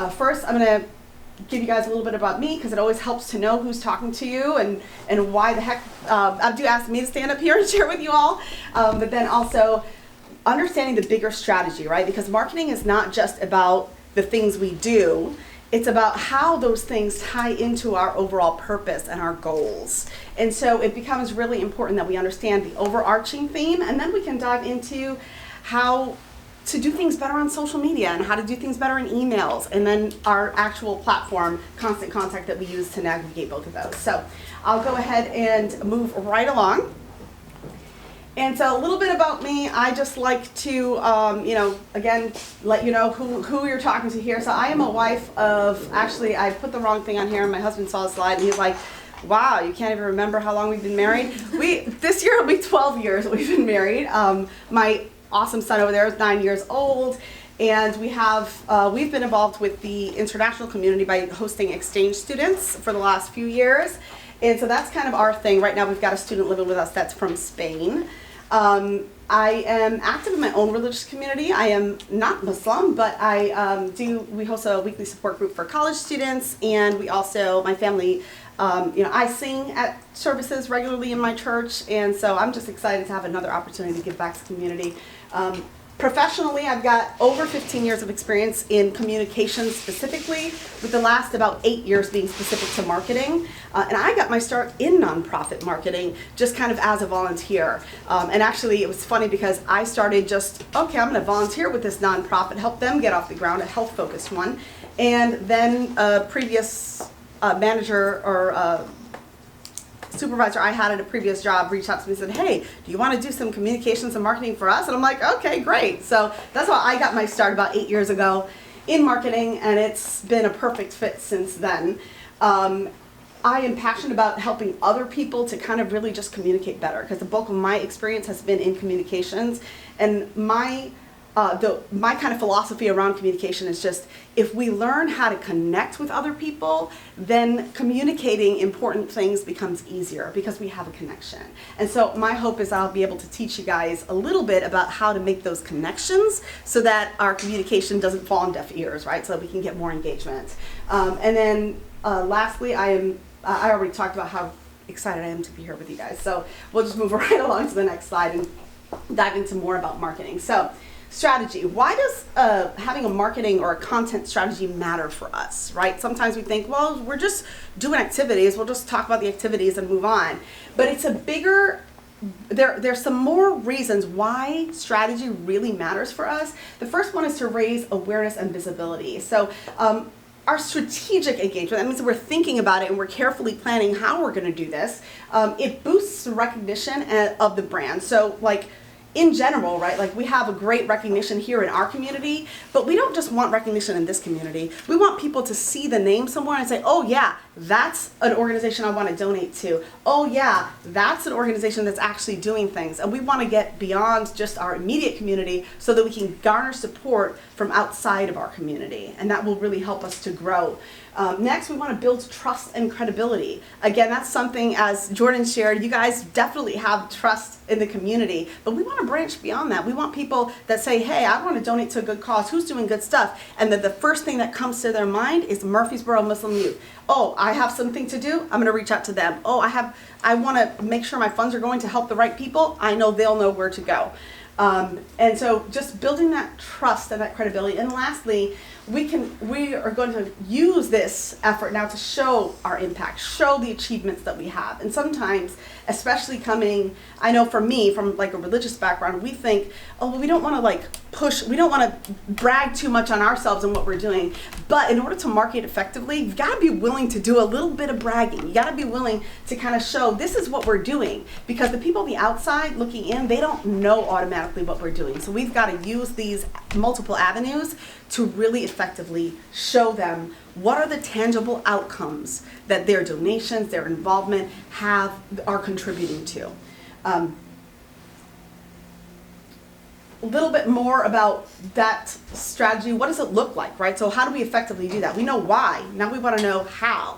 First, I'm going to give you guys a little bit about me because it always helps to know who's talking to you and why the heck Abdu asked me to stand up here and share with you all. But then also understanding the bigger strategy, right? Because marketing is not just about the things we do. It's about how those things tie into our overall purpose and our goals. And so it becomes really important that we understand the overarching theme, and then we can dive into how to do things better on social media and how to do things better in emails, and then our actual platform, Constant Contact, that we use to navigate both of those. So I'll go ahead and move right along. And so a little bit about me. I just like to, again, let you know who you're talking to here. So I am a wife of, actually, I put the wrong thing on here, and my husband saw the slide, and he's like, wow, you can't even remember how long we've been married? This year will be 12 years that we've been married. My awesome son over there is 9 years old, and we've been involved with the international community by hosting exchange students for the last few years, and so that's kind of our thing. Right now we've got a student living with us that's from Spain. I am active in my own religious community. I am not Muslim, but we host a weekly support group for college students, and we also, my family, I sing at services regularly in my church, and so I'm just excited to have another opportunity to give back to the community. Professionally, I've got over 15 years of experience in communications specifically, with the last about 8 years being specific to marketing. And I got my start in nonprofit marketing just kind of as a volunteer. And actually, it was funny because I started just, okay, I'm going to volunteer with this nonprofit, help them get off the ground, a health-focused one. And then a previous manager or supervisor I had at a previous job reached out to me and said, hey, do you want to do some communications and marketing for us? And I'm like, okay, great. So that's how I got my start about 8 years ago in marketing, and it's been a perfect fit since then. I am passionate about helping other people to kind of really just communicate better, because the bulk of my experience has been in communications, and my kind of philosophy around communication is just, if we learn how to connect with other people, then communicating important things becomes easier because we have a connection. And so my hope is I'll be able to teach you guys a little bit about how to make those connections so that our communication doesn't fall on deaf ears, right? So that we can get more engagement. And then lastly, I already talked about how excited I am to be here with you guys. So we'll just move right along to the next slide and dive into more about marketing. So strategy. Why does having a marketing or a content strategy matter for us, right? Sometimes we think, well, we're just doing activities. We'll just talk about the activities and move on. But it's a bigger, there's some more reasons why strategy really matters for us. The first one is to raise awareness and visibility. So our strategic engagement, that means we're thinking about it and we're carefully planning how we're going to do this. It boosts the recognition of the brand. So like, in general, right, like we have a great recognition here in our community, but we don't just want recognition in this community. We want people to see the name somewhere and say, oh yeah, that's an organization I want to donate to. Oh yeah, that's an organization that's actually doing things. And we want to get beyond just our immediate community so that we can garner support from outside of our community. And that will really help us to grow. Next, we want to build trust and credibility. Again, that's something, as Jordan shared, you guys definitely have trust in the community, but we want to branch beyond that. We want people that say, hey, I want to donate to a good cause. Who's doing good stuff? And that the first thing that comes to their mind is Murfreesboro Muslim Youth. Oh, I have something to do. I'm going to reach out to them. Oh, I want to make sure my funds are going to help the right people. I know they'll know where to go. And so just building that trust and that credibility. And lastly, we are going to use this effort now to show our impact, show the achievements that we have. And sometimes, especially coming, I know for me, from like a religious background, we think, oh, well, we don't want to like push, we don't want to brag too much on ourselves and what we're doing. But in order to market effectively, you've got to be willing to do a little bit of bragging. You got to be willing to kind of show this is what we're doing, because the people on the outside looking in, they don't know automatically what we're doing. So we've got to use these multiple avenues to really effectively show them what are the tangible outcomes that their donations, their involvement are contributing to. A little bit more about that strategy. What does it look like, right? So how do we effectively do that? We know why. Now we want to know how.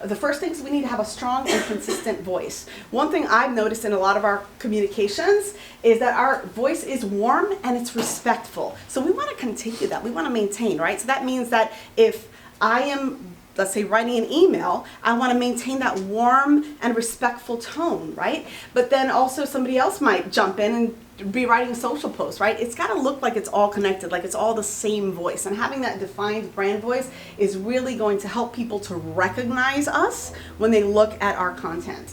the first thing is we need to have a strong and consistent voice. One thing I've noticed in a lot of our communications is that our voice is warm and it's respectful. So we want to continue that. We want to maintain, right? So that means that if I am, let's say, writing an email, I want to maintain that warm and respectful tone, right? But then also somebody else might jump in and be writing a social post, right? It's got to look like it's all connected, like it's all the same voice. And having that defined brand voice is really going to help people to recognize us when they look at our content.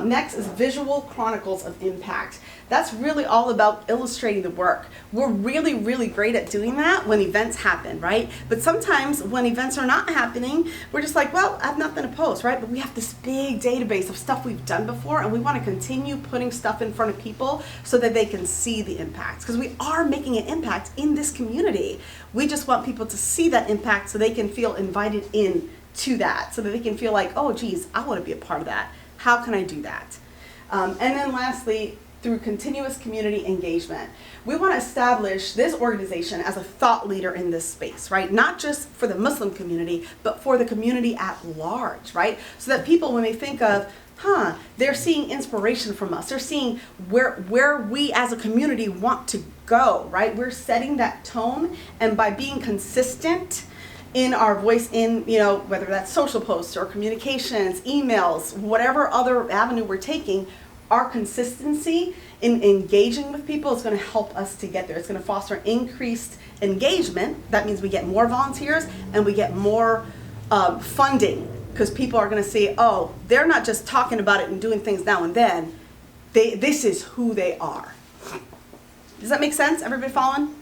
Next is visual chronicles of impact. That's really all about illustrating the work. We're really, really great at doing that when events happen, right? But sometimes when events are not happening, we're just like, well, I have nothing to post, right? But we have this big database of stuff we've done before, and we want to continue putting stuff in front of people so that they can see the impact. Because we are making an impact in this community. We just want people to see that impact so they can feel invited in to that, so that they can feel like, oh, geez, I want to be a part of that. How can I do that? And then lastly, through continuous community engagement. We want to establish this organization as a thought leader in this space, right? Not just for the Muslim community, but for the community at large, right? So that people, when they think of, they're seeing inspiration from us. They're seeing where we as a community want to go, right? We're setting that tone, and by being consistent in our voice, in, whether that's social posts or communications, emails, whatever other avenue we're taking, our consistency in engaging with people is going to help us to get there. It's going to foster increased engagement. That means we get more volunteers and we get more funding, because people are going to see, oh, they're not just talking about it and doing things now and then. This is who they are. Does that make sense? Everybody following?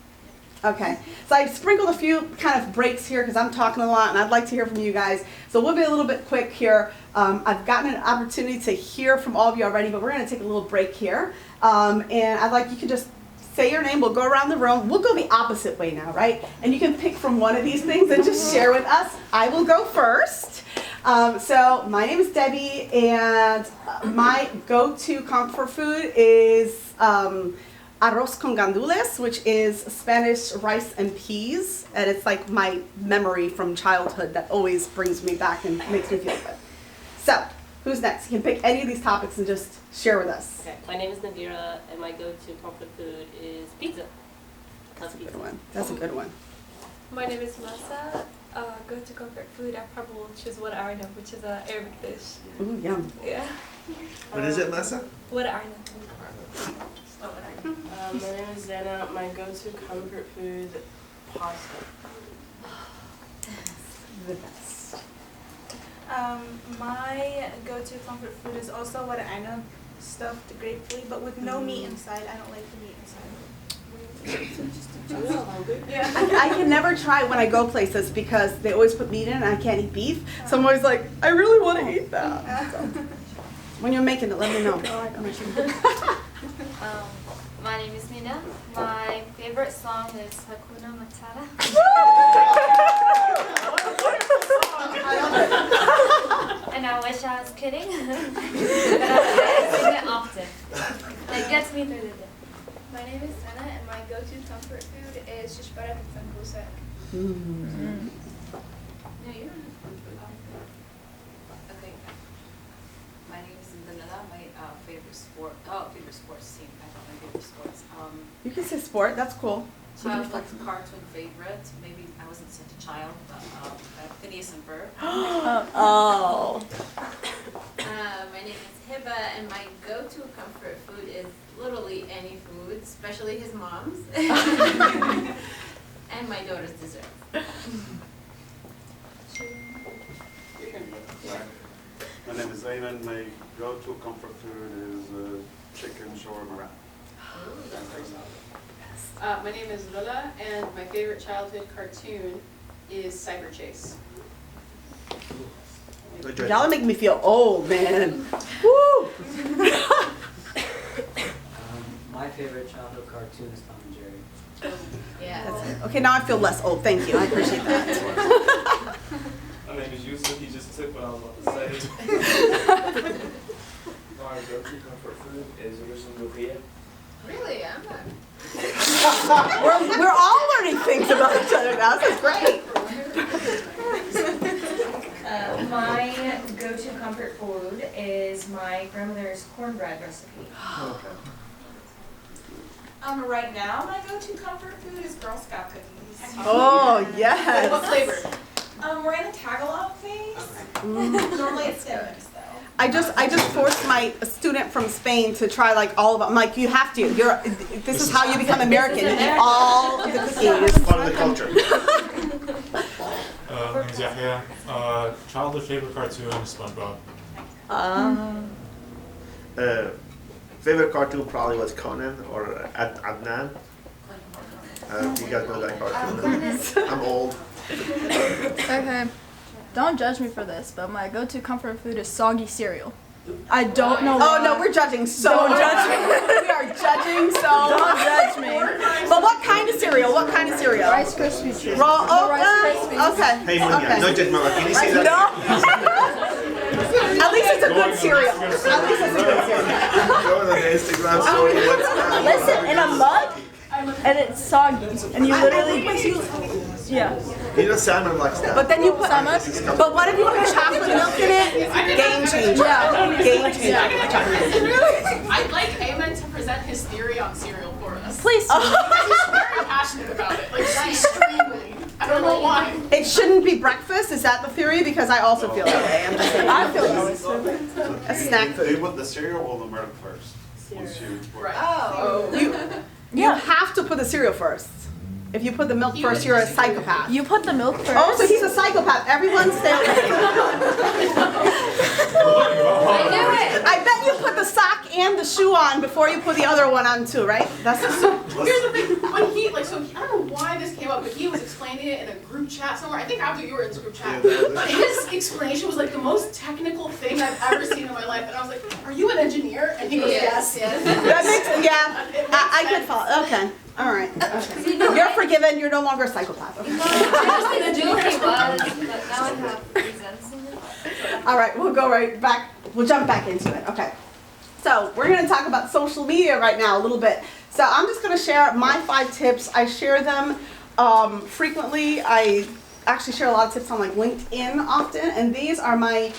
Okay, so I've sprinkled a few kind of breaks here because I'm talking a lot and I'd like to hear from you guys. So we'll be a little bit quick here. I've gotten an opportunity to hear from all of you already, but we're going to take a little break here. And I'd like you can just say your name. We'll go around the room. We'll go the opposite way now, right? And you can pick from one of these things and just share with us. I will go first. So my name is Debbie, and my go-to comfort food is arroz con gandules, which is Spanish rice and peas, and it's like my memory from childhood that always brings me back and makes me feel good. So, who's next? You can pick any of these topics and just share with us. Okay, my name is Nadira, and my go-to comfort food is pizza. That's a good one. That's a good one. My name is Masa. Go-to comfort food, I probably will choose wada arnab, which is an Arabic dish. Ooh, yum. Yeah. What is it, Masa? Wada arnab. My name is Zena. My go-to comfort food, pasta. The best. My go-to comfort food is also wada arnab, stuffed grapefruit, but with no meat inside. I don't like the meat inside. Yeah. I can never try when I go places because they always put meat in and I can't eat beef. So I'm always like, I really want to eat that. So, when you're making it, let me know. My name is Nina. My favorite song is Hakuna Matata. And I wish I was kidding. But I sing it often. It gets me through the day. My name is Sana, and my go-to comfort food is shishbara with sambusak. No, you don't. Okay. My name is Danila. My favorite sports team. I thought my favorite sports. You can say sport. That's cool. Cartoon favorite. Maybe I wasn't such a child, but Phineas and Ferb. Oh. My name is Hiba, and my go-to comfort food is literally any food, especially his mom's, and my daughter's dessert. My name is Ayman. My go-to comfort food is chicken shawarma wrap. My name is Lola, and my favorite childhood cartoon is Cyber Chase. Y'all are making me feel old, man. Woo! My favorite childhood cartoon is Tom and Jerry. Yeah. That's it. Okay, now I feel less old. Thank you. I appreciate that. My name is Yusuf. He just took what I was about to say. My go-to comfort food is lumpia. Really? I'm not. We're all learning things about each other now. This is great. My go-to comfort food is my grandmother's cornbread recipe. Okay. Right now, my go-to comfort food is Girl Scout cookies. Oh, yes. What flavor? We're in a Tagalog phase. Normally it's stem mix though. I just forced my student from Spain to try like all of them. I'm like, you have to. This is how you become American. You eat all the cookies. Part of the culture. My name's Yahya. Childhood favorite cartoon is SpongeBob. Favorite cartoon probably was Conan or Adnan. You guys know that cartoon. I'm old. Okay, don't judge me for this, but my go-to comfort food is soggy cereal. I don't know why. Oh no, we're judging so much. We are judging so Don't judge me. But what kind of cereal? What kind of cereal? Rice Krispies treats. Raw. Oh, Rice Krispies. okay. Hey, Munya, don't judge my Can you say that? At least it's a good cereal. At least it's a good cereal. Go on the Instagram story. What's that? Listen, in a mug, and it's soggy, and you literally, yeah. You know salmon likes that. But then you put, but what if you put chocolate milk in it? Game changer. Yeah. Game changer. I'd like Eamon to present his theory on cereal for us. Please. He's very passionate about it, like extremely. I don't know why. It shouldn't be breakfast. Is that the theory? Because I also feel that way. I'm just saying. I feel that way. A snack Do you food. put the cereal or the milk first? Once you Right. You have to put the cereal first. If you put the milk first, you're a psychopath. You put the milk first. Oh, so he's a psychopath. Everyone stay away. I knew it. I bet you put the sock and the shoe on before you put the other one on too, right? That's Here's the thing, when he, like, so I don't know why this came up, but he was explaining it in a group chat somewhere. I think after you were in this group chat. But his explanation was like the most technical thing I've ever seen in my life. And I was like, are you an engineer? And he goes, yes. That makes, yeah. I could follow. Okay. All right. Okay. You're forgiven. You're no longer a psychopath. Okay. I just knew he was, but now I have reasons. All right. We'll go right back. We'll jump back into it. Okay. So we're going to talk about social media right now a little bit. So I'm just going to share my 5 tips. I share them frequently. I actually share a lot of tips on like LinkedIn often, and these are my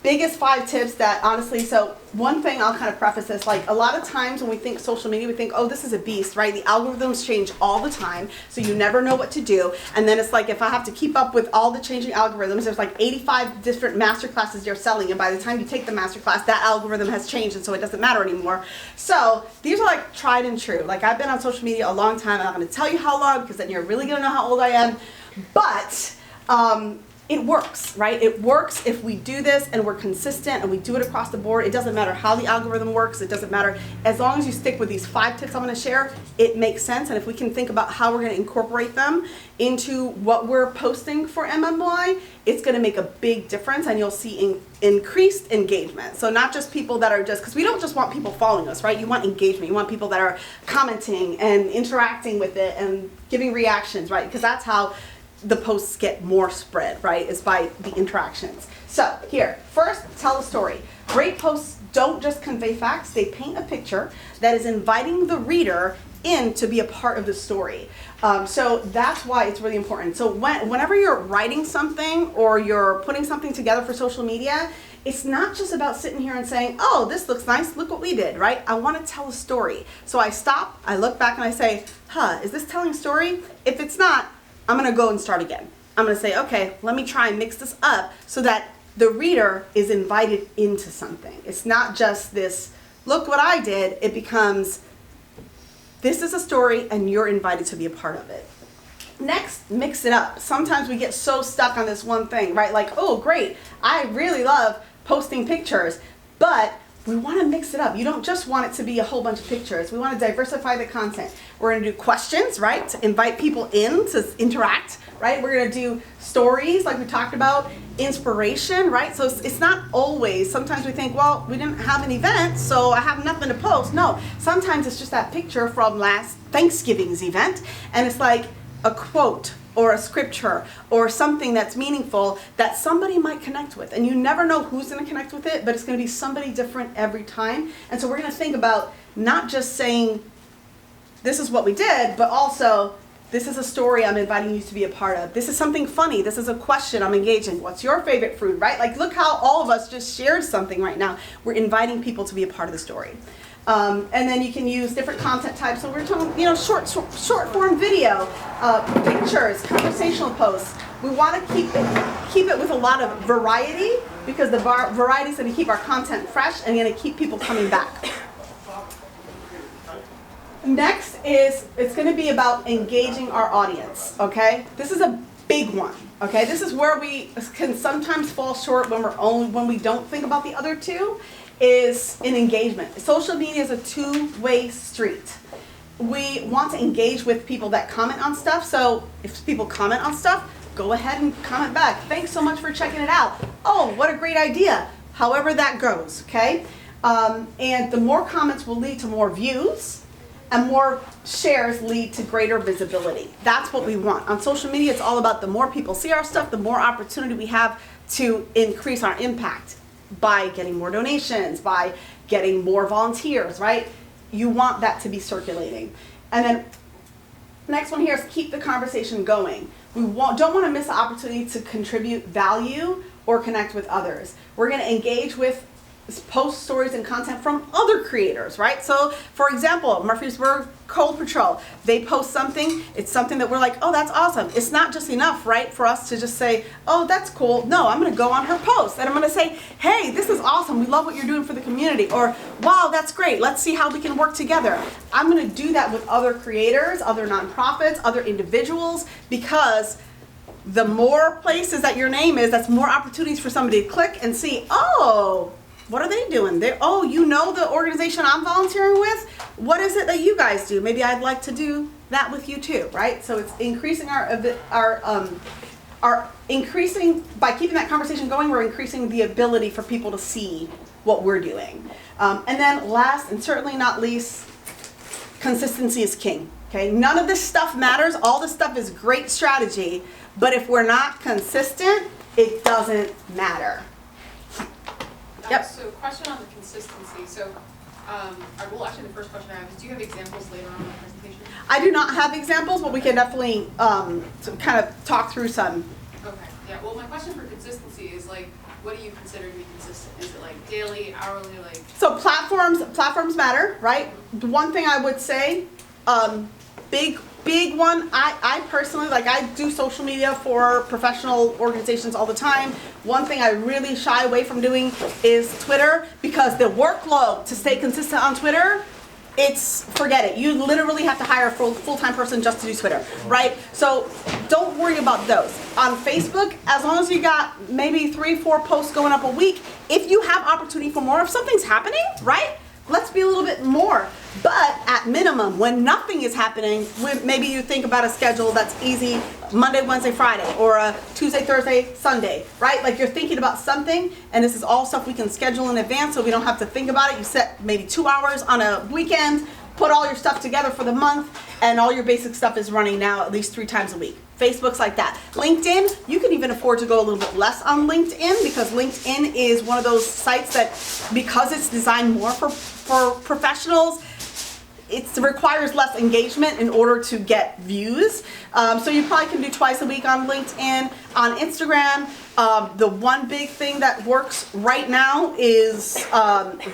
biggest 5 tips that honestly, so one thing I'll kind of preface this, like a lot of times when we think social media, we think, oh, this is a beast, right? The algorithms change all the time, so you never know what to do. And then it's like, if I have to keep up with all the changing algorithms, there's like 85 different master classes you're selling, and by the time you take the master class, that algorithm has changed, and so it doesn't matter anymore. So these are like tried and true. Like I've been on social media a long time. I'm not going to tell you how long, because then you're really going to know how old I am. But it works, right? It works if we do this and we're consistent and we do it across the board. It doesn't matter how the algorithm works. It doesn't matter. As long as you stick with these 5 tips I'm going to share, it makes sense. And if we can think about how we're going to incorporate them into what we're posting for MMY, it's going to make a big difference, and you'll see increased engagement. So not just people that are just, because we don't just want people following us, right? You want engagement. You want people that are commenting and interacting with it and giving reactions, right? Because that's how the posts get more spread, right? Is by the interactions. So here, first, tell a story. Great posts don't just convey facts, they paint a picture that is inviting the reader in to be a part of the story. So that's why it's really important. So whenever you're writing something or you're putting something together for social media, it's not just about sitting here and saying, oh, this looks nice, look what we did, right? I want to tell a story. So I stop, I look back and I say, is this telling a story? If it's not, I'm going to go and start again. I'm going to say, okay, let me try and mix this up so that the reader is invited into something. It's not just this, look what I did. It becomes, this is a story and you're invited to be a part of it. Next, mix it up. Sometimes we get so stuck on this one thing, right? Like, oh, great, I really love posting pictures, but we want to mix it up. You don't just want it to be a whole bunch of pictures. We want to diversify the content. We're going to do questions, right, to invite people in to interact, right? We're going to do stories like we talked about, inspiration, right? So it's not always, sometimes we think, well, we didn't have an event, so I have nothing to post. No, sometimes it's just that picture from last Thanksgiving's event, and it's like a quote or a scripture or something that's meaningful that somebody might connect with. And you never know who's going to connect with it, but it's going to be somebody different every time. And so we're going to think about not just saying, this is what we did, but also, This is a story I'm inviting you to be a part of. This is something funny. This is a question I'm engaging. What's your favorite food, right? Like, look how all of us just shared something right now. We're inviting people to be a part of the story. And then you can use different content types. So we're talking, you know, short form video, pictures, conversational posts. We want to keep it with a lot of variety, because the variety is going to keep our content fresh and going to keep people coming back. Next is, it's going to be about engaging our audience, okay? This is a big one, okay? This is where we can sometimes fall short when we don't think about the other two, is in engagement. Social media is a two-way street. We want to engage with people that comment on stuff, so if people comment on stuff, go ahead and comment back. Thanks so much for checking it out. Oh, what a great idea. However that goes, okay? And the more comments will lead to more views, and more shares lead to greater visibility. That's what we want. On social media, it's all about the more people see our stuff, the more opportunity we have to increase our impact by getting more donations, by getting more volunteers, right? You want that to be circulating. And then next one here is keep the conversation going. We don't want to miss the opportunity to contribute value or connect with others. We're going to engage with post stories and content from other creators, right? So, for example, Murfreesboro Cold Patrol, they post something, it's something that we're like, oh, that's awesome. It's not just enough, right, for us to just say, oh, that's cool. No, I'm going to go on her post and I'm going to say, hey, this is awesome. We love what you're doing for the community. Or, wow, that's great. Let's see how we can work together. I'm going to do that with other creators, other nonprofits, other individuals, because the more places that your name is, that's more opportunities for somebody to click and see, oh, what are they doing? Oh, you know the organization I'm volunteering with? What is it that you guys do? Maybe I'd like to do that with you too, right? So it's increasing increasing, by keeping that conversation going, we're increasing the ability for people to see what we're doing. And then last and certainly not least, consistency is king, okay? None of this stuff matters. All this stuff is great strategy, but if we're not consistent, it doesn't matter. Yep. So question on the consistency. So actually the first question I have is, do you have examples later on in the presentation? I do not have examples, but we can definitely kind of talk through some. Okay, yeah, well my question for consistency is like, what do you consider to be consistent? Is it like daily, hourly, like? So platforms matter, right? One thing I would say, big one, I personally, like I do social media for professional organizations all the time. One thing I really shy away from doing is Twitter, because the workload to stay consistent on Twitter, forget it. You literally have to hire a full-time person just to do Twitter, right? So don't worry about those. On Facebook, as long as you got maybe 3-4 posts going up a week, if you have opportunity for more, if something's happening, right? Let's be a little bit more. But at minimum, when nothing is happening, maybe you think about a schedule that's easy, Monday, Wednesday, Friday, or a Tuesday, Thursday, Sunday, right? Like you're thinking about something, and this is all stuff we can schedule in advance so we don't have to think about it. You set maybe 2 hours on a weekend, put all your stuff together for the month, and all your basic stuff is running now at least 3 times a week. Facebook's like that. LinkedIn, you can even afford to go a little bit less on LinkedIn, because LinkedIn is one of those sites that, because it's designed more for professionals, it requires less engagement in order to get views. So you probably can do twice a week on LinkedIn. On Instagram, the one big thing that works right now is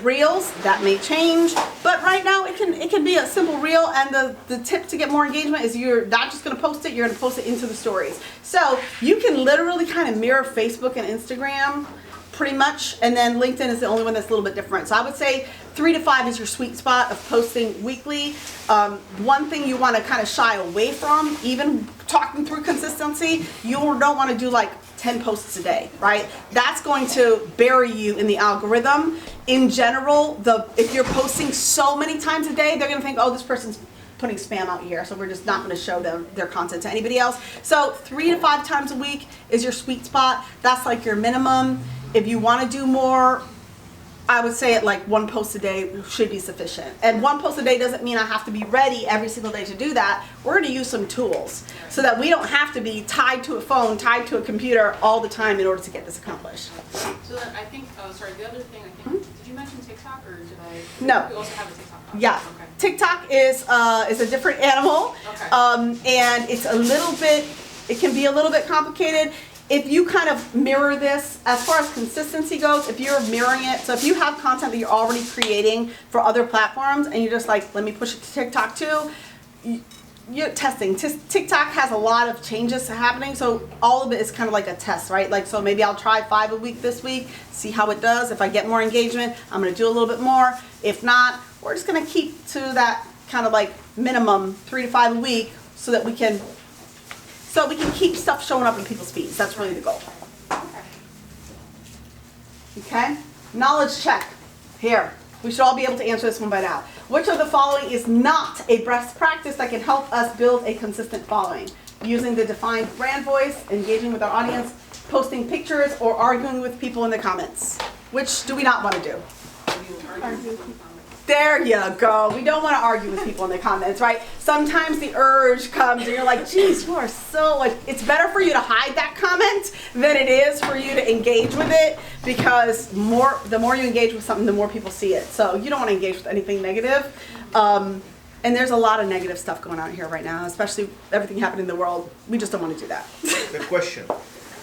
Reels. That may change, but right now it can be a simple reel, and the tip to get more engagement is you're not just gonna post it, you're gonna post it into the stories. So you can literally kind of mirror Facebook and Instagram pretty much, and then LinkedIn is the only one that's a little bit different. So I would say 3 to 5 is your sweet spot of posting weekly. One thing you want to kind of shy away from, even talking through consistency, you don't want to do like 10 posts a day, right? That's going to bury you in the algorithm. In general, if you're posting so many times a day, they're going to think, oh, this person's putting spam out here, so we're just not going to show their content to anybody else. So 3 to 5 times a week is your sweet spot. That's like your minimum. If you want to do more, I would say like 1 post a day should be sufficient. And 1 post a day doesn't mean I have to be ready every single day to do that. We're going to use some tools so that we don't have to be tied to a phone, tied to a computer all the time in order to get this accomplished. So then I think, the other thing I think, did you mention TikTok or did I? No. We also have a TikTok. Yeah. Okay. TikTok is a different animal, and it's a little bit. It can be a little bit complicated. If you kind of mirror this, as far as consistency goes, if you're mirroring it, so if you have content that you're already creating for other platforms, and you're just like, let me push it to TikTok too. You're testing. TikTok has a lot of changes happening, so all of it is kind of like a test, right? Like, so maybe I'll try 5 a week this week, see how it does. If I get more engagement, I'm gonna do a little bit more. If not, we're just gonna keep to that kind of like minimum 3 to 5 a week, so that we can keep stuff showing up in people's feeds. That's really the goal. Okay? Knowledge check. Here. We should all be able to answer this one by now. Which of the following is not a best practice that can help us build a consistent following? Using the defined brand voice, engaging with our audience, posting pictures, or arguing with people in the comments. Which do we not want to do? There you go. We don't want to argue with people in the comments, right? Sometimes the urge comes and you're like, geez, you are so, like, it's better for you to hide that comment than it is for you to engage with it, because the more you engage with something, the more people see it. So you don't want to engage with anything negative. And there's a lot of negative stuff going on here right now, especially everything happening in the world. We just don't want to do that. The question,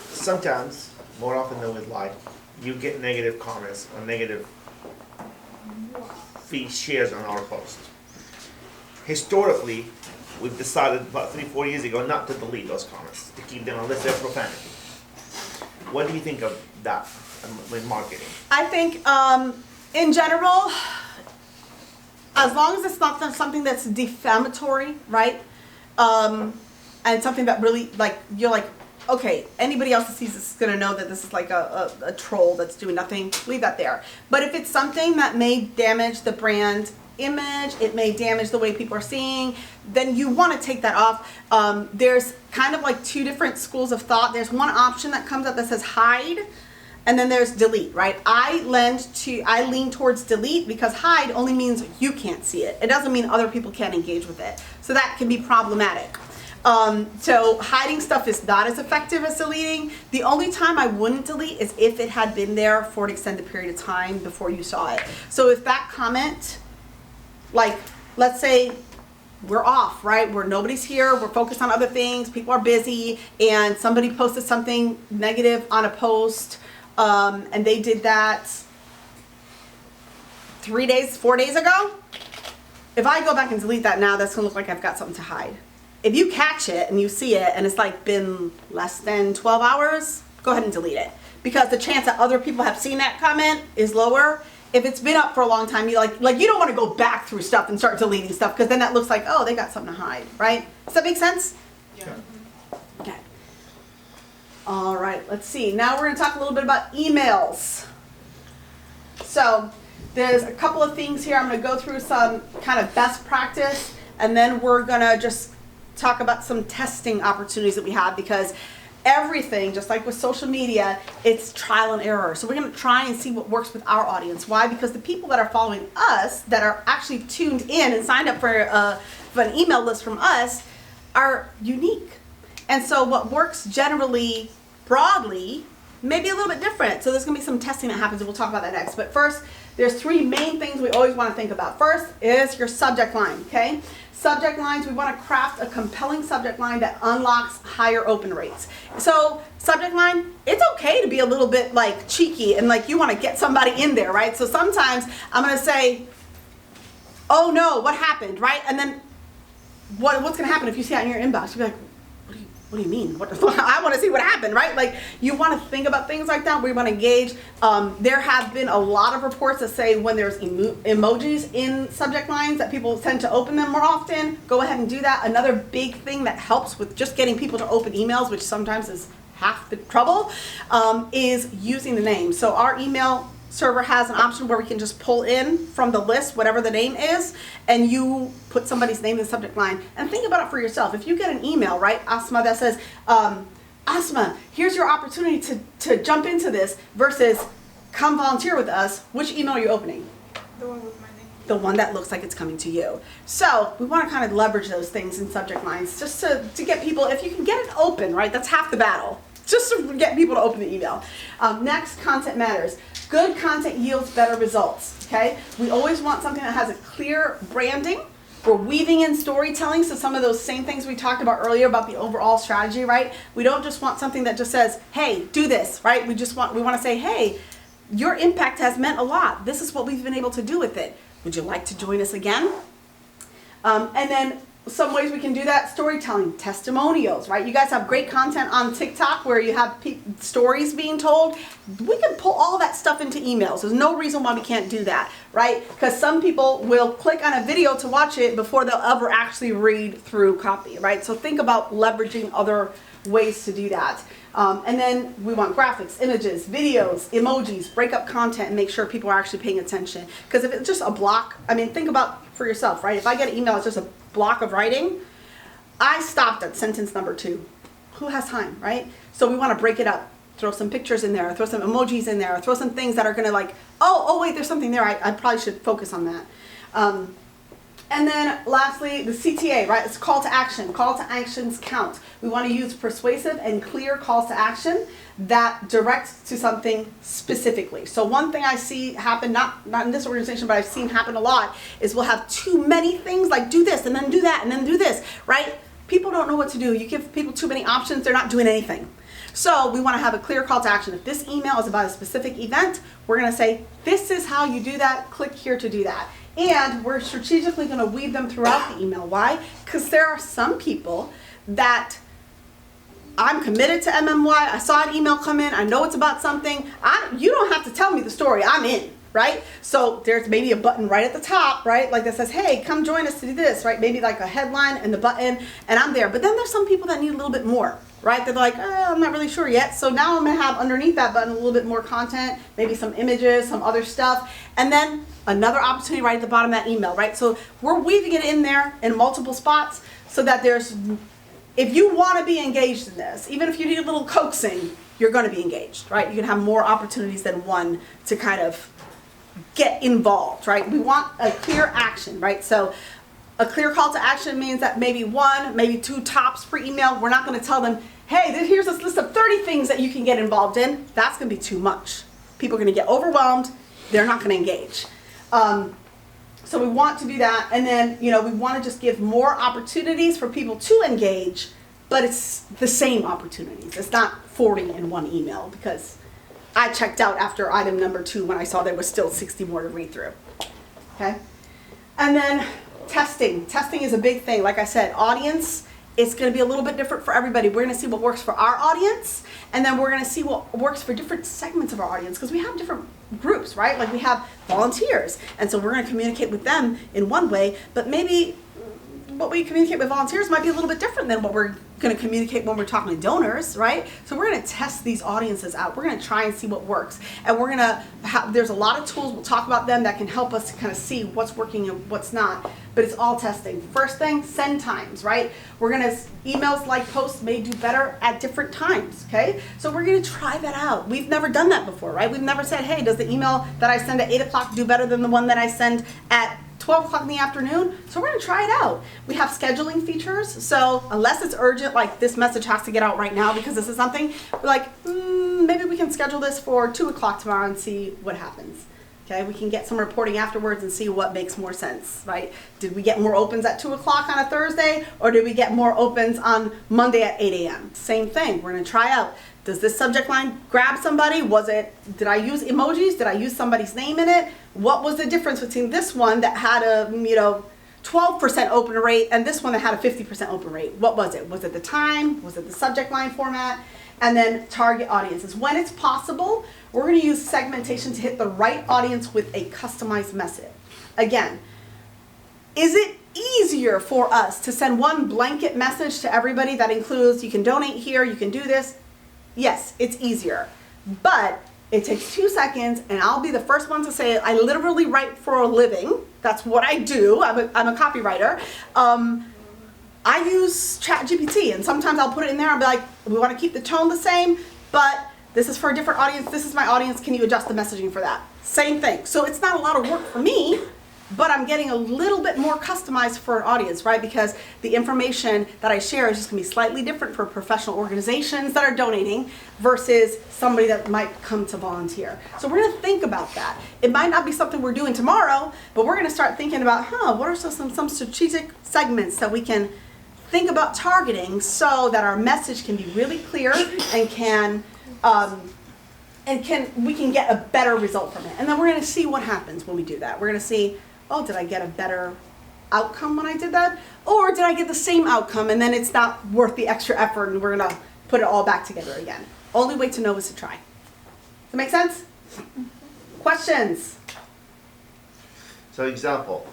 sometimes, more often than we'd like, you get negative comments or negative feed shares on our post. Historically, we've decided about 3-4 years ago not to delete those comments, to keep them unless they're profanity. What do you think of that in marketing? I think, in general, as long as it's not something that's defamatory, right? And something that really, like, you're like, okay, anybody else that sees this is going to know that this is like a troll that's doing nothing. Leave that there. But if it's something that may damage the brand image, it may damage the way people are seeing, then you want to take that off. There's kind of like 2 different schools of thought. There's one option that comes up that says hide, and then there's delete, right? I lean towards delete, because hide only means you can't see it. It doesn't mean other people can't engage with it. So that can be problematic. So hiding stuff is not as effective as deleting. The only time I wouldn't delete is if it had been there for an extended period of time before you saw it. So if that comment, like, let's say we're off, right? Where nobody's here, we're focused on other things, people are busy, and somebody posted something negative on a post, and they did that 4 days ago. If I go back and delete that now, that's gonna look like I've got something to hide. If you catch it and you see it and it's like been less than 12 hours, go ahead and delete it. Because the chance that other people have seen that comment is lower. If it's been up for a long time, you you don't want to go back through stuff and start deleting stuff, because then that looks like, oh, they got something to hide, right? Does that make sense? Yeah. Okay. All right, let's see. Now we're going to talk a little bit about emails. So there's a couple of things here. I'm going to go through some kind of best practice, and then we're going to just talk about some testing opportunities that we have, because everything, just like with social media, it's trial and error. So we're going to try and see what works with our audience. Why? Because the people that are following us, that are actually tuned in and signed up for an email list from us, are unique. And so what works generally, broadly, may be a little bit different. So there's going to be some testing that happens, and we'll talk about that next. But first, there's 3 main things we always want to think about. First is your subject line, okay? Subject lines, we want to craft a compelling subject line that unlocks higher open rates. So subject line, it's okay to be a little bit like cheeky and like you want to get somebody in there, right? So sometimes I'm going to say, oh no, what happened, right? And then what's going to happen if you see it in your inbox? You'll be like, what do you mean? I want to see what happened, right? Like, you want to think about things like that. We want to engage. There have been a lot of reports that say when there's emojis in subject lines that people tend to open them more often. Go ahead and do that. Another big thing that helps with just getting people to open emails, which sometimes is half the trouble, is using the name. So our email server has an option where we can just pull in from the list whatever the name is, and you put somebody's name in the subject line. And think about it for yourself. If you get an email, right, Asma, that says, Asma, here's your opportunity to jump into this, versus come volunteer with us, which email are you opening? The one with my name. The one that looks like it's coming to you. So we want to kind of leverage those things in subject lines just to get people, if you can get it open, right, that's half the battle. Just to get people to open the email. Next, content matters. Good content yields better results, okay? We always want something that has a clear branding. We're weaving in storytelling, so some of those same things we talked about earlier about the overall strategy, right? We don't just want something that just says, hey, do this, right? We want to say, hey, your impact has meant a lot. This is what we've been able to do with it. Would you like to join us again? And then some ways we can do that, storytelling, testimonials, right? You guys have great content on TikTok where you have stories being told. We can pull all that stuff into emails. There's no reason why we can't do that, right? Because some people will click on a video to watch it before they'll ever actually read through copy, right? So think about leveraging other ways to do that. And then we want graphics, images, videos, emojis, break up content, and make sure people are actually paying attention. Because if it's just a block, I mean, think about for yourself, right? If I get an email, it's just a block of writing, I stopped at sentence number 2. Who has time, right? So we want to break it up. Throw some pictures in there, throw some emojis in there, throw some things that are going to like, oh wait, there's something there. I probably should focus on that. And then lastly, the CTA, right? It's call to action. Call to actions count. We want to use persuasive and clear calls to action that direct to something specifically. So one thing I see happen, not in this organization, but I've seen happen a lot, is we'll have too many things like do this and then do that and then do this, right? People don't know what to do. You give people too many options, they're not doing anything. So we want to have a clear call to action. If this email is about a specific event, we're going to say, this is how you do that. Click here to do that. And we're strategically going to weave them throughout the email. Why? Because there are some people that I'm committed to MMY. I saw an email come in. I know it's about something. You don't have to tell me the story. I'm in, right? So there's maybe a button right at the top, right? Like that says, hey, come join us to do this, right? Maybe like a headline and the button, and I'm there. But then there's some people that need a little bit more, right? They're like, I'm not really sure yet. So now I'm going to have underneath that button a little bit more content, maybe some images, some other stuff. And then another opportunity right at the bottom of that email, right? So we're weaving it in there in multiple spots so that there's, if you want to be engaged in this, even if you need a little coaxing, you're going to be engaged, right? You can have more opportunities than one to kind of get involved, right? We want a clear action, right? So a clear call to action means that maybe 1, maybe 2 tops per email. We're not going to tell them, hey, here's this list of 30 things that you can get involved in. That's going to be too much. People are going to get overwhelmed. They're not going to engage. So we want to do that. And then, we want to just give more opportunities for people to engage, but it's the same opportunities. It's not 40 in one email because I checked out after item number 2 when I saw there was still 60 more to read through. Okay? And then testing. Testing is a big thing. Like I said, audience, it's going to be a little bit different for everybody. We're going to see what works for our audience, and then we're going to see what works for different segments of our audience because we have different groups, right? Like we have volunteers, and so we're going to communicate with them in one way, but maybe what we communicate with volunteers might be a little bit different than what we're going to communicate when we're talking to donors, right? So we're going to test these audiences out. We're going to try and see what works. And we're going to have, there's a lot of tools, we'll talk about them, that can help us to kind of see what's working and what's not. But it's all testing. First thing, send times, right? We're going to, emails like posts may do better at different times, okay? So we're going to try that out. We've never done that before, right? We've never said, hey, does the email that I send at 8 o'clock do better than the one that I send at 12 o'clock in the afternoon? So we're going to try it out. We have scheduling features, so unless it's urgent, like this message has to get out right now because this is something, we're like, maybe we can schedule this for 2 o'clock tomorrow and see what happens. Okay, we can get some reporting afterwards and see what makes more sense, right? Did we get more opens at 2 o'clock on a Thursday, or did we get more opens on Monday at 8 a.m.? Same thing, we're going to try out. Does this subject line grab somebody? Did I use emojis? Did I use somebody's name in it? What was the difference between this one that had a, 12% open rate and this one that had a 50% open rate? What was it? Was it the time? Was it the subject line format? And then target audiences. When it's possible, we're going to use segmentation to hit the right audience with a customized message. Again, is it easier for us to send one blanket message to everybody that includes you can donate here, you can do this? Yes, it's easier. But it takes 2 seconds, and I'll be the first one to say it. I literally write for a living. That's what I do. I'm a copywriter. I use ChatGPT, and sometimes I'll put it in there and be like, we want to keep the tone the same, but this is for a different audience. This is my audience. Can you adjust the messaging for that? Same thing. So it's not a lot of work for me, but I'm getting a little bit more customized for an audience, right? Because the information that I share is just gonna be slightly different for professional organizations that are donating versus somebody that might come to volunteer. So we're gonna think about that. It might not be something we're doing tomorrow, but we're gonna start thinking about, what are some strategic segments that we can think about targeting so that our message can be really clear and we can get a better result from it. And then we're gonna see what happens when we do that. We're gonna see, did I get a better outcome when I did that? Or did I get the same outcome and then it's not worth the extra effort and we're gonna put it all back together again. Only way to know is to try. Does that make sense? Questions? So example,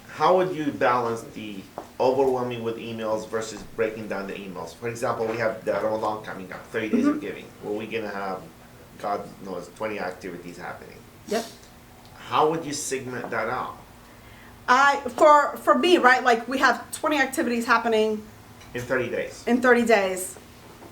how would you balance the overwhelming with emails versus breaking down the emails? For example, we have the Ramadan coming up, 30 days of giving, where we're gonna have, God knows, 20 activities happening. Yep. How would you segment that out? For me, right, like we have 20 activities happening In 30 days. in 30 days.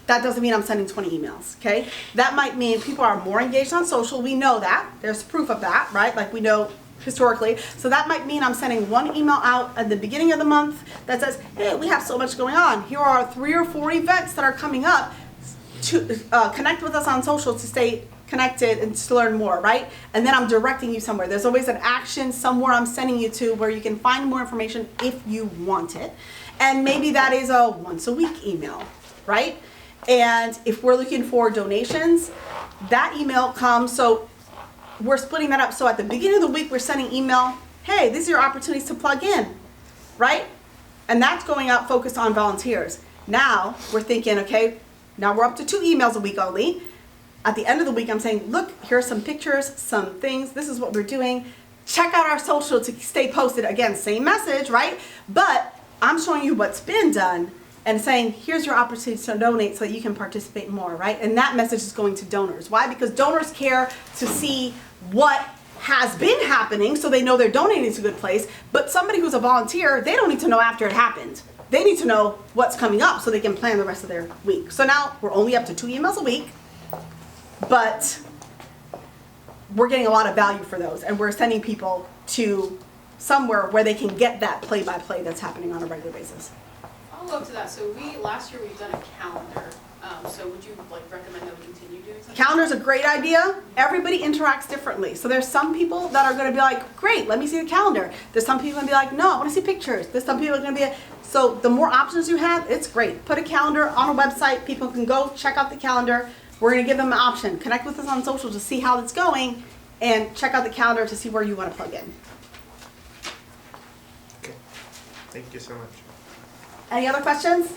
That doesn't mean I'm sending 20 emails, okay? That might mean people are more engaged on social. We know that. There's proof of that, right? Like we know historically. So that might mean I'm sending one email out at the beginning of the month that says, hey, we have so much going on. Here are 3 or 4 events that are coming up. To connect with us on social to stay connected and to learn more, right? And then I'm directing you somewhere. There's always an action somewhere I'm sending you to where you can find more information if you want it. And maybe that is a once a week email, right? And if we're looking for donations, that email comes, so we're splitting that up. So at the beginning of the week, we're sending email, hey, these are your opportunities to plug in, right? And that's going out focused on volunteers. Now we're thinking, okay, now we're up to 2 emails a week only. At the end of the week, I'm saying, look, here are some pictures, some things. This is what we're doing. Check out our social to stay posted. Again, same message, right? But I'm showing you what's been done and saying, here's your opportunity to donate so that you can participate more, right? And that message is going to donors. Why? Because donors care to see what has been happening so they know they're donating to a good place. But somebody who's a volunteer, they don't need to know after it happened. They need to know what's coming up so they can plan the rest of their week. So now we're only up to 2 emails a week, but we're getting a lot of value for those. And we're sending people to somewhere where they can get that play-by-play that's happening on a regular basis. Follow up to that. So last year we've done a calendar. So would you recommend that we continue doing something? Calendar's a great idea. Everybody interacts differently. So there's some people that are going to be like, great, let me see the calendar. There's some people going to be like, no, I want to see pictures. There's some people going to be, so the more options you have, it's great. Put a calendar on a website. People can go check out the calendar. We're going to give them an option. Connect with us on social to see how it's going and check out the calendar to see where you want to plug in. Okay. Thank you so much. Any other questions?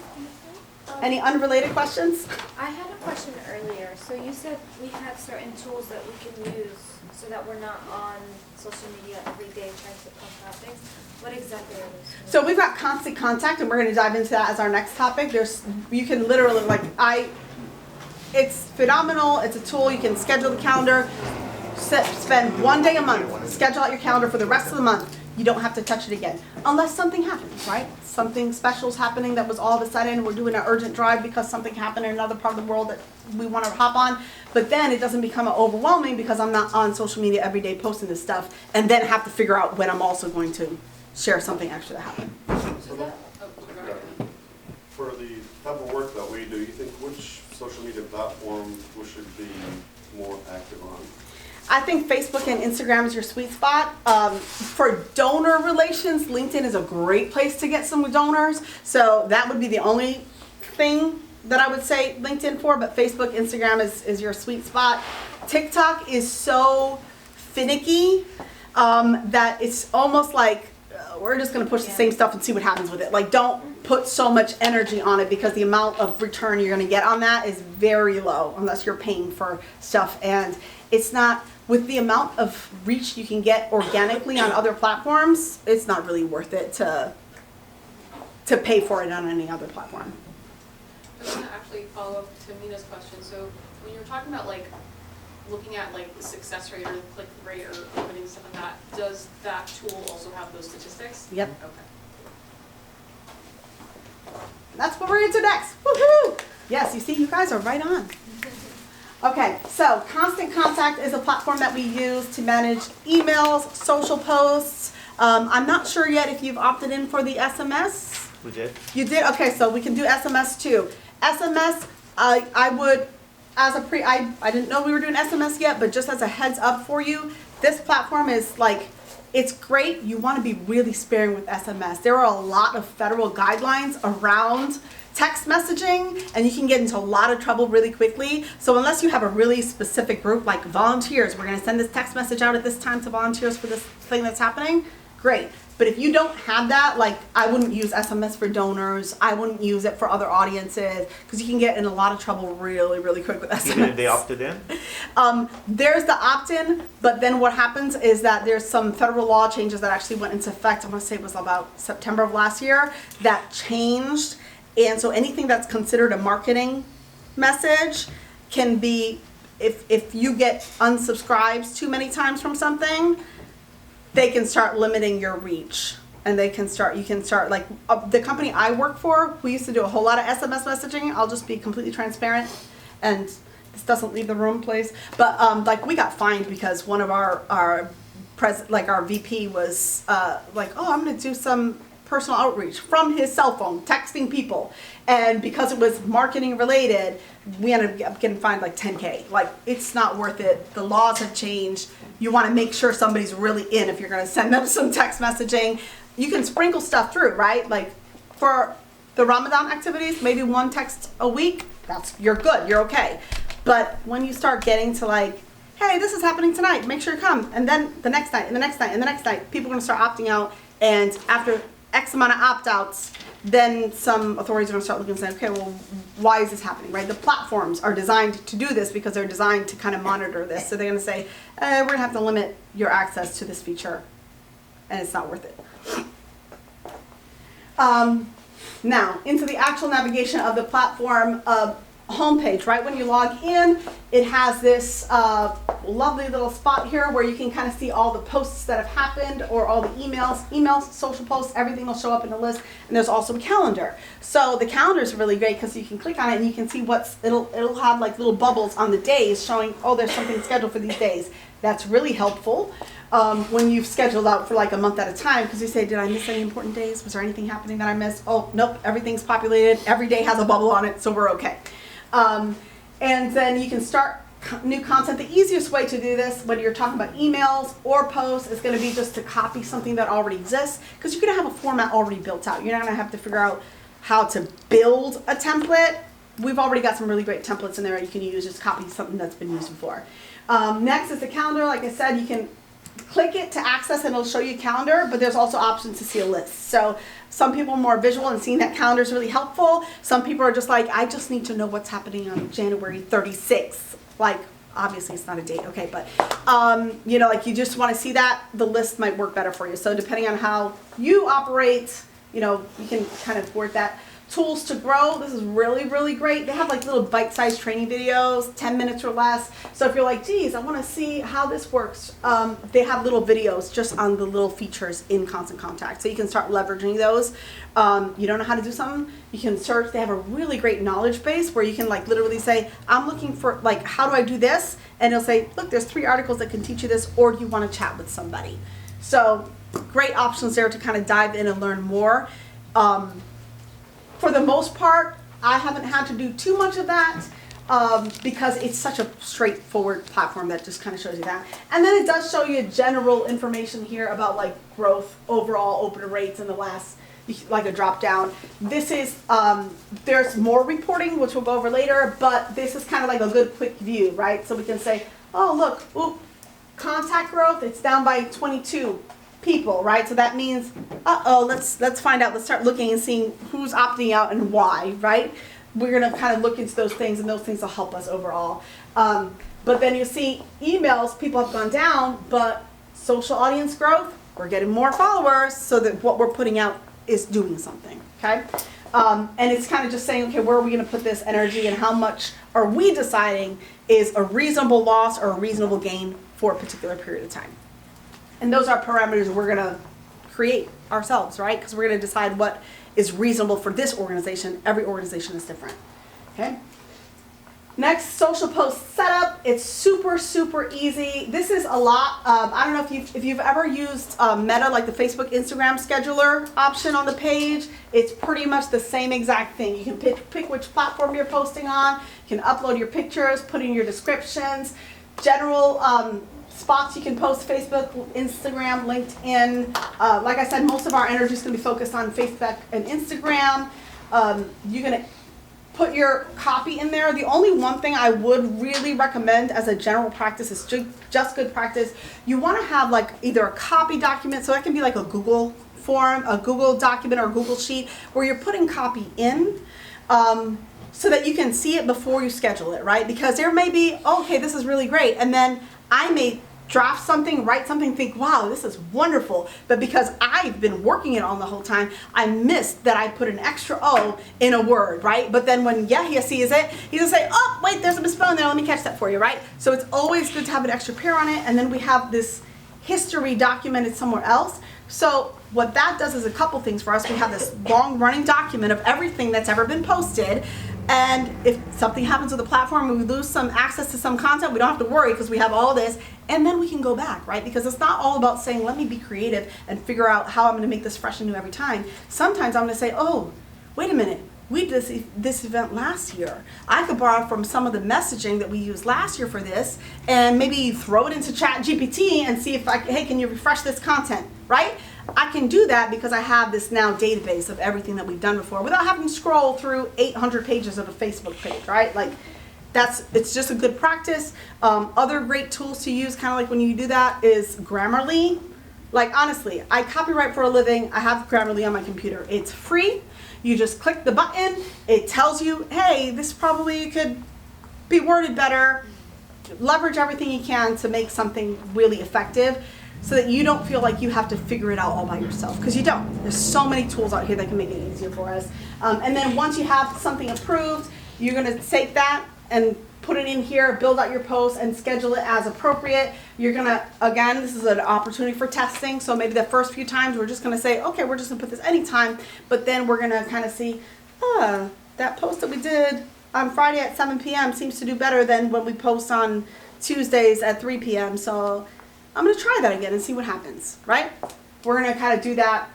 Any unrelated questions? I had a question earlier. So you said we had certain tools that we can use so that we're not on social media every day trying to post out things. What exactly are those tools? So we've got constant contact, and we're going to dive into that as our next topic. You can literally, it's phenomenal. It's a tool. You can schedule the calendar, spend 1 day a month, schedule out your calendar for the rest of the month. You don't have to touch it again, unless something happens, right? Something special is happening that was all of a sudden, we're doing an urgent drive because something happened in another part of the world that we want to hop on. But then it doesn't become overwhelming because I'm not on social media every day posting this stuff and then have to figure out when I'm also going to share something extra that happened. For the type of work that we do, you think which social media platform we should be more active on? I think Facebook and Instagram is your sweet spot. For donor relations, LinkedIn is a great place to get some donors. So that would be the only thing that I would say LinkedIn for, but Facebook, Instagram is your sweet spot. TikTok is so finicky that it's almost like we're just gonna push the same stuff and see what happens with it. Like, don't put so much energy on it because the amount of return you're gonna get on that is very low unless you're paying for stuff. And it's not, with the amount of reach you can get organically on other platforms, it's not really worth it to pay for it on any other platform. I want to actually follow up to Mina's question. So when you're talking about looking at the success rate or the click rate or opening stuff like that, does that tool also have those statistics? Yep. Okay. That's what we're into next. Woohoo! Yes, you see, you guys are right on. Okay, so Constant Contact is a platform that we use to manage emails, social posts. I'm not sure yet if you've opted in for the SMS. We did. You did? Okay, so we can do SMS too. SMS, I would, as a I didn't know we were doing SMS yet, but just as a heads up for you, this platform is like, it's great. You want to be really sparing with SMS. There are a lot of federal guidelines around text messaging, and you can get into a lot of trouble really quickly. So unless you have a really specific group like volunteers, we're going to send this text message out at this time to volunteers for this thing that's happening, great. But if you don't have that, like I wouldn't use SMS for donors, I wouldn't use it for other audiences, because you can get in a lot of trouble really, really quick with SMS. Even if they opted in? There's the opt-in, but then what happens is that there's some federal law changes that actually went into effect, I want to say it was about September of last year, that changed. And so anything that's considered a marketing message can be, if you get unsubscribes too many times from something, they can start limiting your reach. And you can start like, the company I work for, we used to do a whole lot of SMS messaging. I'll just be completely transparent, and this doesn't leave the room, please. But like we got fined because one of our VP was like, oh, I'm gonna do some personal outreach from his cell phone, texting people. And because it was marketing related, we ended up getting fined like 10K. Like, it's not worth it. The laws have changed. You want to make sure somebody's really in if you're going to send them some text messaging. You can sprinkle stuff through, right? Like for the Ramadan activities, maybe one text a week, you're good, you're okay. But when you start getting to like, hey, this is happening tonight, make sure you come. And then the next night, and the next night, and the next night, people are going to start opting out. And after X amount of opt-outs, then some authorities are going to start looking and saying, okay, well, why is this happening, right? The platforms are designed to do this because they're designed to kind of monitor this. So they're going to say, we're going to have to limit your access to this feature, and it's not worth it. Now, into the actual navigation of the platform homepage, right? When you log in, it has this lovely little spot here where you can kind of see all the posts that have happened, or all the emails, social posts, everything will show up in the list. And there's also a calendar. So the calendar is really great because you can click on it and you can see it'll have like little bubbles on the days showing, oh, there's something scheduled for these days. That's really helpful when you've scheduled out for like a month at a time, because you say, did I miss any important days? Was there anything happening that I missed? Oh, nope, everything's populated. Every day has a bubble on it, so we're okay. And then you can start new content. The easiest way to do this when you're talking about emails or posts is going to be just to copy something that already exists, because you're going to have a format already built out. You're not going to have to figure out how to build a template. We've already got some really great templates in there you can use. Just copy something that's been used before. Next is the calendar. Like I said, you can click it to access and it'll show you a calendar, but there's also options to see a list. So some people are more visual and seeing that calendar is really helpful. Some people are just like, I just need to know what's happening on January 36th. Like, obviously it's not a date, okay, but you know, like you just want to see that, the list might work better for you. So depending on how you operate, you know, you can kind of work that. Tools to grow, this is really, really great. They have like little bite-sized training videos, 10 minutes or less. So if you're like, geez, I want to see how this works, they have little videos just on the little features in Constant Contact. So you can start leveraging those. You don't know how to do something, you can search. They have a really great knowledge base where you can like literally say, I'm looking for like, how do I do this? And it'll say, look, there's 3 articles that can teach you this, or do you want to chat with somebody? So great options there to kind of dive in and learn more. For the most part, I haven't had to do too much of that because it's such a straightforward platform that just kind of shows you that. And then it does show you general information here about like growth, overall open rates in the last, like a drop down. This is, there's more reporting, which we'll go over later, but this is kind of like a good quick view, right? So we can say, oh, look, ooh, contact growth, it's down by 22. People, right? So that means, let's find out. Let's start looking and seeing who's opting out and why, right? We're gonna kind of look into those things, and those things will help us overall. But then you see emails, people have gone down, but social audience growth, we're getting more followers, so that what we're putting out is doing something, okay? And it's kind of just saying, okay, where are we gonna put this energy, and how much are we deciding is a reasonable loss or a reasonable gain for a particular period of time. And those are parameters we're going to create ourselves, right? Because we're going to decide what is reasonable for this organization. Every organization is different, okay? Next, social post setup. It's super, super easy. This is a lot. I don't know if you've ever used Meta, like the Facebook Instagram scheduler option on the page. It's pretty much the same exact thing. You can pick which platform you're posting on. You can upload your pictures, put in your descriptions. General spots you can post: Facebook, Instagram, LinkedIn. Like I said, most of our energy is going to be focused on Facebook and Instagram. You're going to put your copy in there. The only one thing I would really recommend as a general practice is just good practice. You want to have like either a copy document, so that can be like a Google form, a Google document, or a Google sheet, where you're putting copy in, so that you can see it before you schedule it, right? Because there may be, okay, this is really great, and then I may draft something, write something, think, wow, this is wonderful. But because I've been working it on the whole time, I missed that I put an extra O in a word, right? But then when Yahya sees it, he's gonna say, oh, wait, there's a misspelling there, let me catch that for you, right? So it's always good to have an extra pair on it, and then we have this history documented somewhere else. So what that does is a couple things for us. We have this long running document of everything that's ever been posted. And if something happens with the platform and we lose some access to some content, we don't have to worry because we have all this, and then we can go back, right? Because it's not all about saying, let me be creative and figure out how I'm going to make this fresh and new every time. Sometimes I'm going to say, oh, wait a minute, we did this event last year. I could borrow from some of the messaging that we used last year for this, and maybe throw it into ChatGPT and see if hey, can you refresh this content, right? I can do that because I have this now database of everything that we've done before without having to scroll through 800 pages of a Facebook page, right? Like, it's just a good practice. Other great tools to use, kind of like when you do that, is Grammarly. Like, honestly, I copyright for a living. I have Grammarly on my computer. It's free. You just click the button. It tells you, hey, this probably could be worded better. Leverage everything you can to make something really effective, so that you don't feel like you have to figure it out all by yourself, because you don't. There's so many tools out here that can make it easier for us. And then once you have something approved, you're going to take that and put it in here, build out your post, and schedule it as appropriate. You're going to, again, this is an opportunity for testing, so maybe the first few times we're just going to say, okay, we're just going to put this anytime, but then we're going to kind of see, that post that we did on Friday at 7 p.m. seems to do better than when we post on Tuesdays at 3 p.m., so I'm going to try that again and see what happens, right? We're going to kind of do that.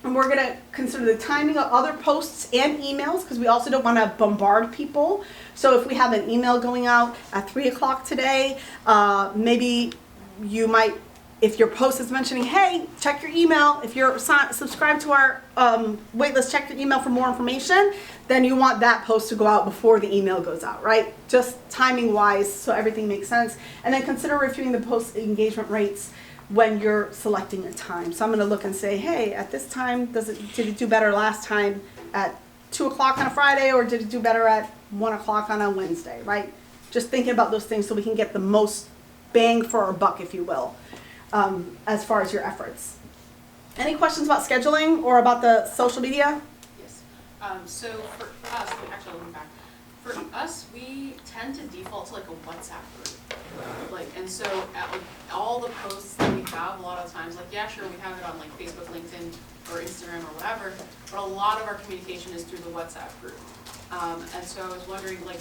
And we're going to consider the timing of other posts and emails, because we also don't want to bombard people. So if we have an email going out at 3 o'clock today, maybe you might, if your post is mentioning, hey, check your email. If you're subscribed to our waitlist, check your email for more information, then you want that post to go out before the email goes out, right? Just timing wise, so everything makes sense. And then consider reviewing the post engagement rates when you're selecting a time. So I'm going to look and say, hey, at this time, did it do better last time at 2 o'clock on a Friday, or did it do better at 1 o'clock on a Wednesday, right? Just thinking about those things so we can get the most bang for our buck, if you will, as far as your efforts. Any questions about scheduling or about the social media? Yes. So for us, actually looking back, for us, we tend to default to like a WhatsApp group. Like, and so at like all the posts that we have, a lot of times, like, yeah, sure, we have it on like Facebook, LinkedIn, or Instagram or whatever, but a lot of our communication is through the WhatsApp group. And so I was wondering, like,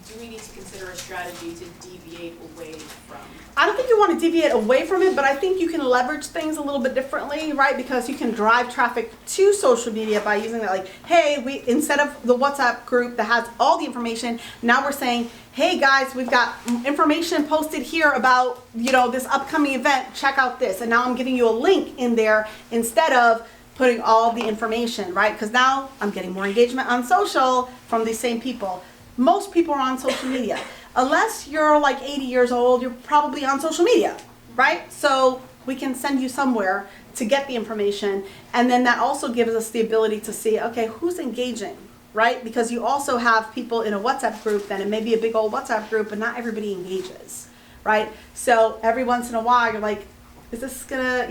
do we need to consider a strategy to deviate away from? I don't think you want to deviate away from it, but I think you can leverage things a little bit differently, right? Because you can drive traffic to social media by using that, like, hey, we, instead of the WhatsApp group that has all the information, now we're saying, hey guys, we've got information posted here about, this upcoming event, check out this. And now I'm giving you a link in there instead of putting all the information, right? Because now I'm getting more engagement on social from these same people. Most people are on social media. Unless you're like 80 years old, you're probably on social media, right? So we can send you somewhere to get the information. And then that also gives us the ability to see, okay, who's engaging, right? Because you also have people in a WhatsApp group, then it may be a big old WhatsApp group, but not everybody engages, right? So every once in a while, you're like, is this gonna,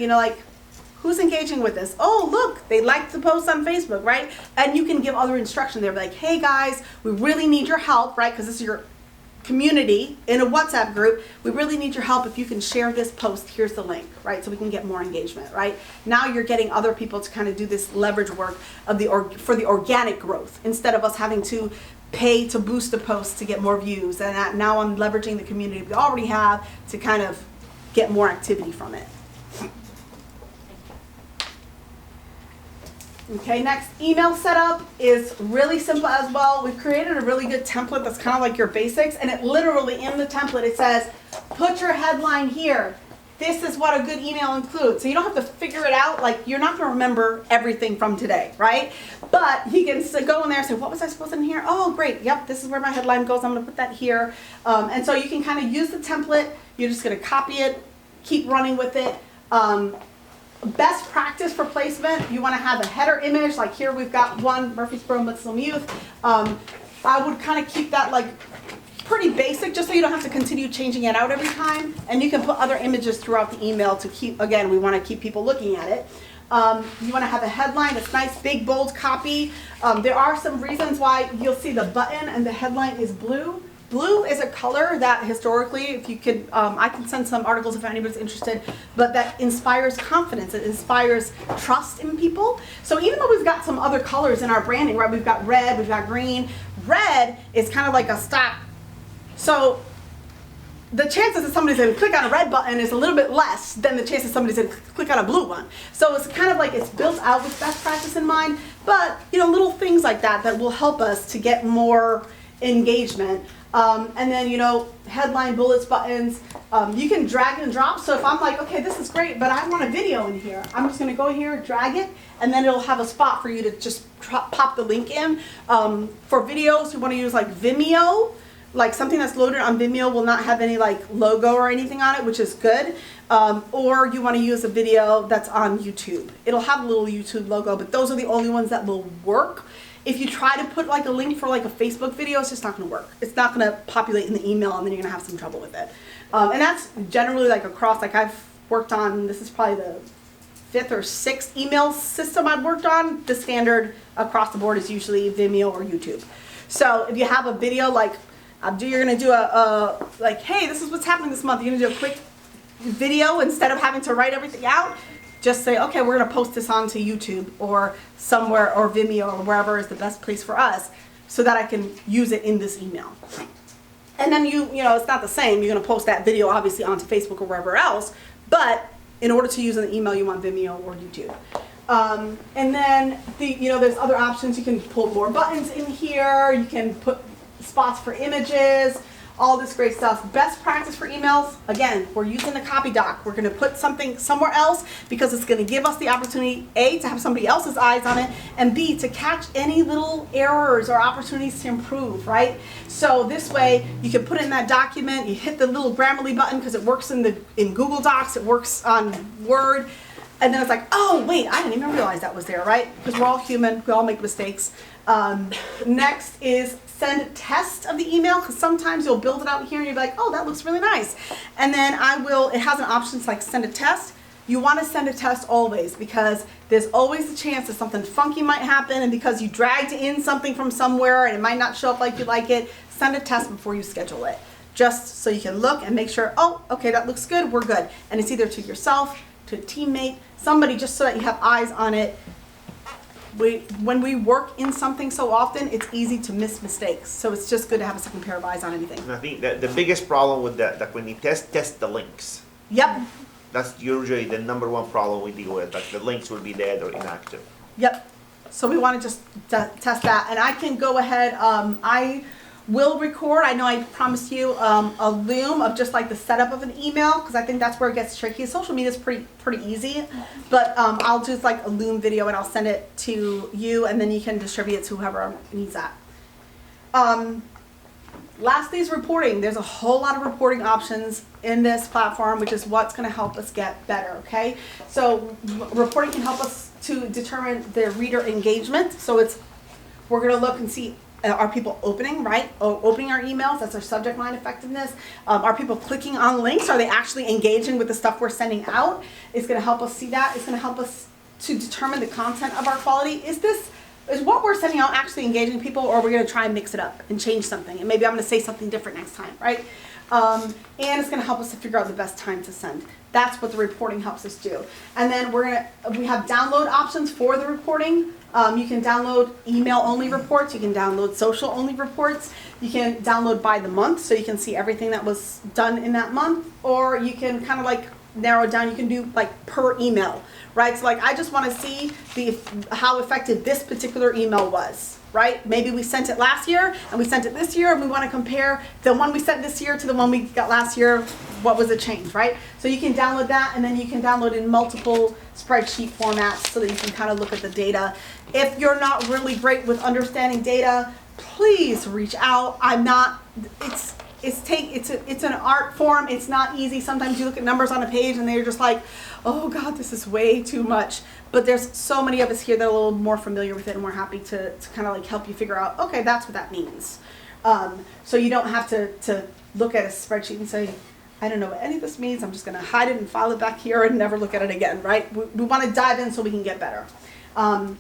who's engaging with this? Oh, look, they liked the post on Facebook, right? And you can give other instruction there, like, hey guys, we really need your help, right? Because this is your community in a WhatsApp group. We really need your help. If you can share this post, here's the link, right? So we can get more engagement, right? Now you're getting other people to kind of do this leverage work of for the organic growth, instead of us having to pay to boost a post to get more views, and now I'm leveraging the community we already have to kind of get more activity from it. Okay, next, email setup is really simple as well. We've created a really good template that's kind of like your basics, and it literally in the template it says, put your headline here. This is what a good email includes. So you don't have to figure it out. Like, you're not going to remember everything from today, right? But you can go in there and say, what was I supposed to in here? Oh, great. Yep, this is where my headline goes. I'm going to put that here. And so you can kind of use the template. You're just going to copy it, keep running with it. Best practice for placement, you want to have a header image. Like here we've got one, Murfreesboro Muslim Youth. I would kind of keep that like pretty basic, just so you don't have to continue changing it out every time. And you can put other images throughout the email to keep, again, we want to keep people looking at it. You want to have a headline that's nice, big, bold copy. There are some reasons why you'll see the button and the headline is blue. Blue is a color that historically, if you could, I can send some articles if anybody's interested, but that inspires confidence. It inspires trust in people. So even though we've got some other colors in our branding, right? We've got red, we've got green. Red is kind of like a stop. So the chances that somebody's going to click on a red button is a little bit less than the chances somebody's going to click on a blue one. So it's kind of like it's built out with best practice in mind, but you know, little things like that that will help us to get more engagement. And then, you know, headline, bullets, buttons, you can drag and drop. So if I'm like, okay, this is great, but I want a video in here, I'm just going to go here, drag it, and then it'll have a spot for you to just pop the link in. For videos, you want to use like Vimeo. Like something that's loaded on Vimeo will not have any like logo or anything on it, which is good. Or you want to use a video that's on YouTube. It'll have a little YouTube logo, but those are the only ones that will work. If you try to put like a link for like a Facebook video, it's just not going to work. It's not going to populate in the email, and then you're going to have some trouble with it. And that's generally like across, like I've worked on, this is probably the 5th or 6th email system I've worked on. The standard across the board is usually Vimeo or YouTube. So if you have a video like, you're going to do like, hey, this is what's happening this month. You're going to do a quick video instead of having to write everything out. Just say, okay, we're going to post this onto YouTube or somewhere, or Vimeo, or wherever is the best place for us, so that I can use it in this email. And then you know, it's not the same. You're going to post that video obviously onto Facebook or wherever else, but in order to use an email, you want Vimeo or YouTube. And then you know, there's other options. You can pull more buttons in here. You can put spots for images. All this great stuff. Best practice for emails, again, we're using the copy doc. We're going to put something somewhere else because it's going to give us the opportunity, A, to have somebody else's eyes on it, and B, to catch any little errors or opportunities to improve, right? So this way, you can put it in that document, you hit the little Grammarly button because it works in Google Docs, it works on Word, and then it's like, oh, wait, I didn't even realize that was there, right? Because we're all human, we all make mistakes. Next is send test of the email, because sometimes you'll build it out here and you'll be like, oh, that looks really nice. And then it has an option to like send a test. You want to send a test always, because there's always a chance that something funky might happen, and because you dragged in something from somewhere and it might not show up like you like it, send a test before you schedule it. Just so you can look and make sure, oh, okay, that looks good, we're good. And it's either to yourself, to a teammate, somebody, just so that you have eyes on it. When we work in something so often, it's easy to miss mistakes. So it's just good to have a second pair of eyes on anything. And I think that the biggest problem with that when you test the links. Yep. That's usually the #1 problem we deal with. Like the links will be dead or inactive. Yep. So we want to just test that. And I can go ahead, I will record, I know I promised you a loom of just like the setup of an email, because I think that's where it gets tricky. Social media is pretty easy, but I'll do like a loom video and I'll send it to you, and then you can distribute it to whoever needs that. Lastly is reporting. There's a whole lot of reporting options in this platform, which is what's going to help us get better, okay? So reporting can help us to determine the reader engagement. So we're going to look and see, are people opening, right? Opening our emails, that's our subject line effectiveness. Are people clicking on links? Are they actually engaging with the stuff we're sending out? It's going to help us see that. It's going to help us to determine the content of our quality. Is what we're sending out actually engaging people, or are we going to try and mix it up and change something? And maybe I'm going to say something different next time, right? And it's going to help us to figure out the best time to send. That's what the reporting helps us do. And then we have download options for the reporting. You can download email-only reports. You can download social-only reports. You can download by the month, so you can see everything that was done in that month. Or you can kind of like narrow it down. You can do like per email, right? So like I just want to see how effective this particular email was, right? Maybe we sent it last year and we sent it this year, and we want to compare the one we sent this year to the one we got last year. What was the change, right? So you can download that, and then you can download in multiple spreadsheet formats so that you can kind of look at the data. If you're not really great with understanding data, please reach out. I'm not, it's an art form. It's not easy. Sometimes you look at numbers on a page and they're just like, oh God, this is way too much. But there's so many of us here that are a little more familiar with it, and we're happy to kind of like help you figure out, okay, that's what that means. So you don't have to look at a spreadsheet and say, I don't know what any of this means. I'm just going to hide it and file it back here and never look at it again, right? We want to dive in so we can get better. And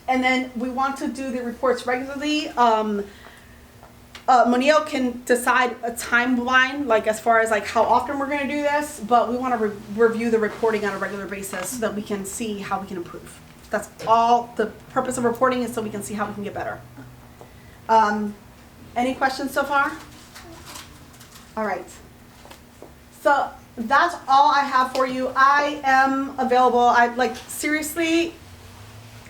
then we want to do the reports regularly. Monil can decide a timeline, like as far as like how often we're going to do this, but we want to review the reporting on a regular basis so that we can see how we can improve. That's all the purpose of reporting, is so we can see how we can get better. Any questions so far? All right. So that's all I have for you. I am available. Seriously,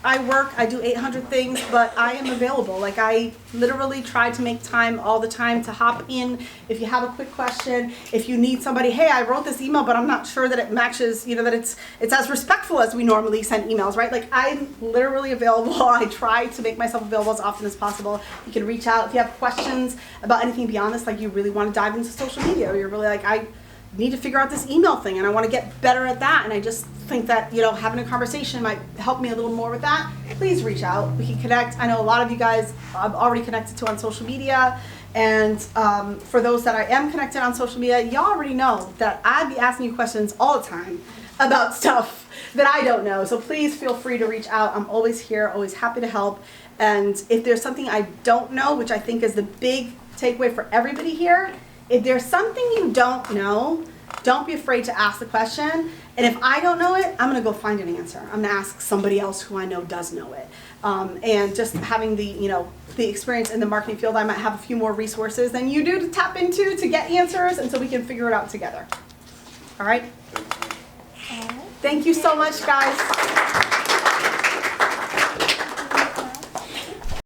I do 800 things, but I am available. Like I literally try to make time all the time to hop in. If you have a quick question, if you need somebody, hey, I wrote this email, but I'm not sure that it matches, that it's as respectful as we normally send emails, right? Like I'm literally available. I try to make myself available as often as possible. You can reach out if you have questions about anything beyond this, like you really want to dive into social media, or you're really like, I need to figure out this email thing and I want to get better at that, and I just think that having a conversation might help me a little more with that. Please reach out. We can connect. I know a lot of you guys I've already connected to on social media, and for those that I am connected on social media, y'all already know that I'd be asking you questions all the time about stuff that I don't know. So please feel free to reach out. I'm always here, always happy to help. And if there's something I don't know, which I think is the big takeaway for everybody here, if there's something you don't know, don't be afraid to ask the question. And if I don't know it, I'm going to go find an answer. I'm going to ask somebody else who I know does know it. And just having the experience in the marketing field, I might have a few more resources than you do to tap into to get answers, and so we can figure it out together. All right? Thank you so much, guys.